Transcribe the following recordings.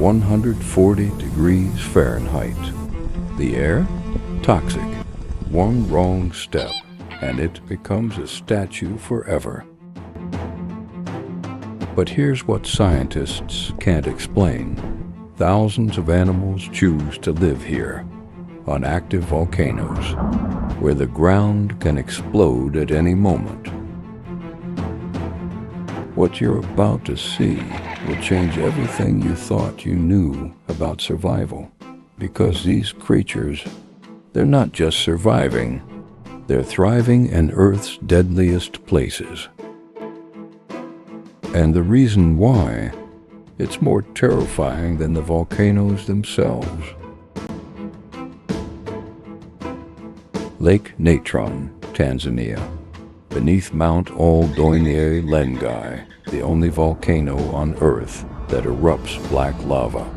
140 degrees Fahrenheit. The air? Toxic. One wrong step, and it becomes a statue forever. But here's what scientists can't explain. Thousands of animals choose to live here, on active volcanoes, where the ground can explode at any moment. What you're about to see will change everything you thought you knew about survival, because these creatures, they're not just surviving, they're thriving in Earth's deadliest places. And the reason why, it's more terrifying than the volcanoes themselves. Lake Natron, Tanzania, beneath Mount Ol-Doinye Lengai, the only volcano on Earth that erupts black lava.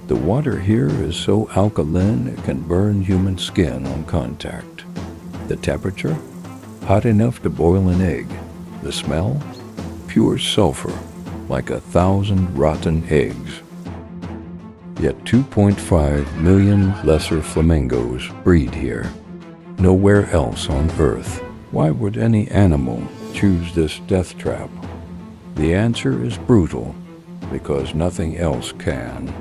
The water here is so alkaline it can burn human skin on contact. The temperature? Hot enough to boil an egg. The smell? Pure sulfur, like 1,000 rotten eggs. Yet 2.5 million lesser flamingos breed here. Nowhere else on Earth. Why would any animal choose this death trap? The answer is brutal, because nothing else can.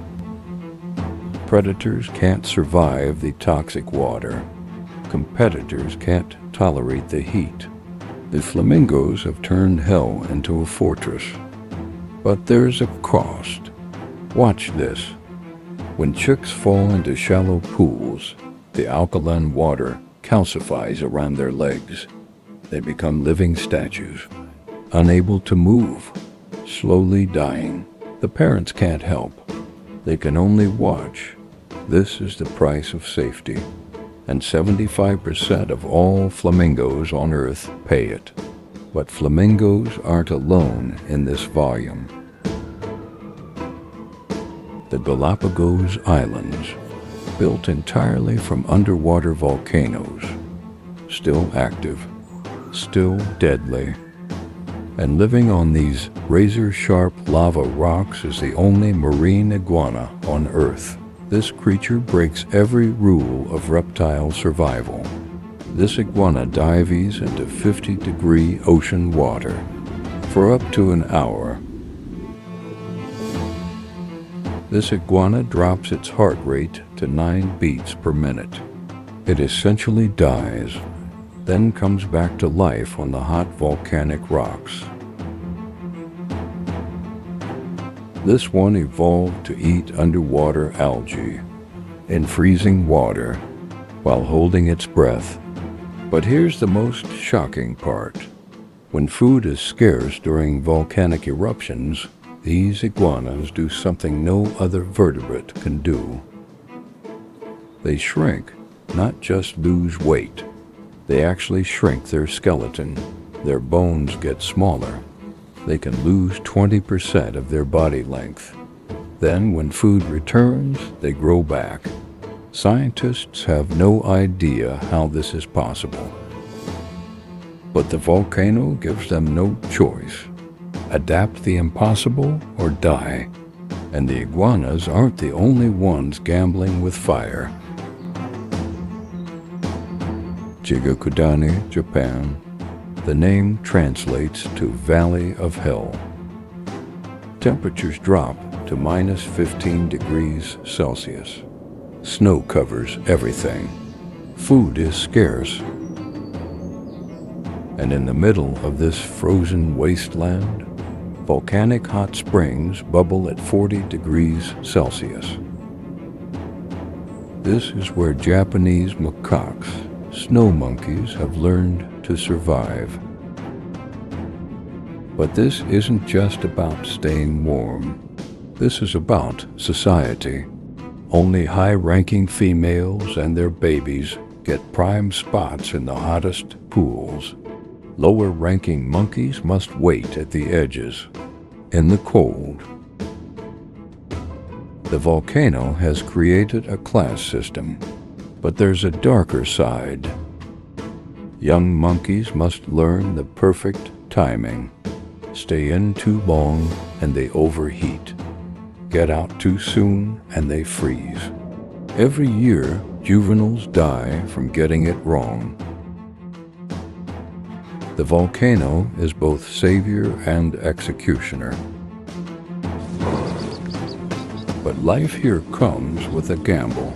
Predators can't survive the toxic water. Competitors can't tolerate the heat. The flamingos have turned hell into a fortress. But there's a cost. Watch this. When chicks fall into shallow pools, the alkaline water calcifies around their legs. They become living statues, unable to move, slowly dying. The parents can't help. They can only watch. This is the price of safety. And 75% of all flamingos on Earth pay it. But flamingos aren't alone in this volume. The Galapagos Islands, built entirely from underwater volcanoes, still active, still deadly. And living on these razor-sharp lava rocks is the only marine iguana on Earth. This creature breaks every rule of reptile survival. This iguana dives into 50-degree ocean water for up to an hour. This iguana drops its heart rate to 9 beats per minute. It essentially dies, then comes back to life on the hot volcanic rocks. This one evolved to eat underwater algae in freezing water while holding its breath. But here's the most shocking part. When food is scarce during volcanic eruptions, these iguanas do something no other vertebrate can do. They shrink, not just lose weight. They actually shrink their skeleton. Their bones get smaller. They can lose 20% of their body length. Then, when food returns, they grow back. Scientists have no idea how this is possible. But the volcano gives them no choice. Adapt the impossible or die. And the iguanas aren't the only ones gambling with fire. Jigakudani, Japan. The name translates to Valley of Hell. Temperatures drop to minus 15 degrees Celsius. Snow covers everything. Food is scarce. And in the middle of this frozen wasteland, volcanic hot springs bubble at 40 degrees Celsius. This is where Japanese macaques, snow monkeys, have learned to survive. But this isn't just about staying warm. This is about society. Only high-ranking females and their babies get prime spots in the hottest pools. Lower-ranking monkeys must wait at the edges, in the cold. The volcano has created a class system, but there's a darker side. Young monkeys must learn the perfect timing. Stay in too long and they overheat. get out too soon, and they freeze. Every year, juveniles die from getting it wrong. The volcano is both savior and executioner. But life here comes with a gamble.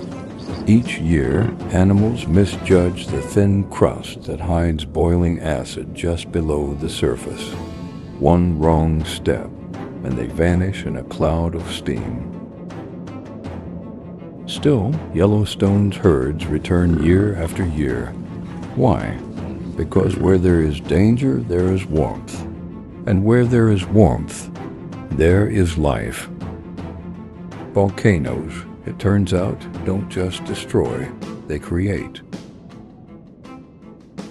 Each year, animals misjudge the thin crust that hides boiling acid just below the surface. One wrong step, and they vanish in a cloud of steam. Still, Yellowstone's herds return year after year. Why? Because where there is danger, there is warmth. And where there is warmth, there is life. Volcanoes, it turns out, don't just destroy, they create.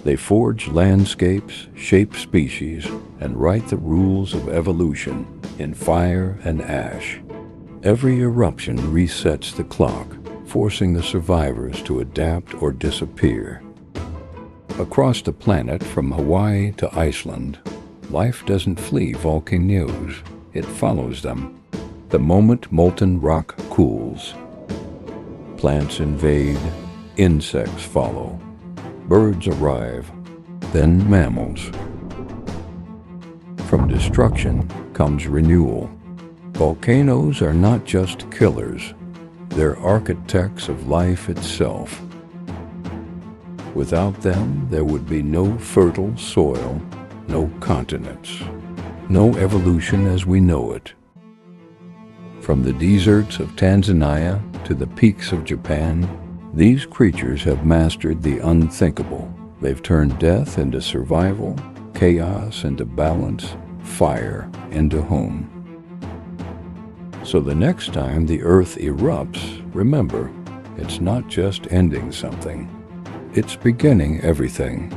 They forge landscapes, shape species, and write the rules of evolution in fire and ash. Every eruption resets the clock, forcing the survivors to adapt or disappear. Across the planet, from Hawaii to Iceland, life doesn't flee volcanoes, it follows them. The moment molten rock cools, plants invade, insects follow, birds arrive, then mammals. From destruction comes renewal. Volcanoes are not just killers, they're architects of life itself. Without them, there would be no fertile soil, no continents, no evolution as we know it. From the deserts of Tanzania to the peaks of Japan, these creatures have mastered the unthinkable. They've turned death into survival, chaos into balance, fire into home. So the next time the earth erupts, remember, it's not just ending something. It's beginning everything.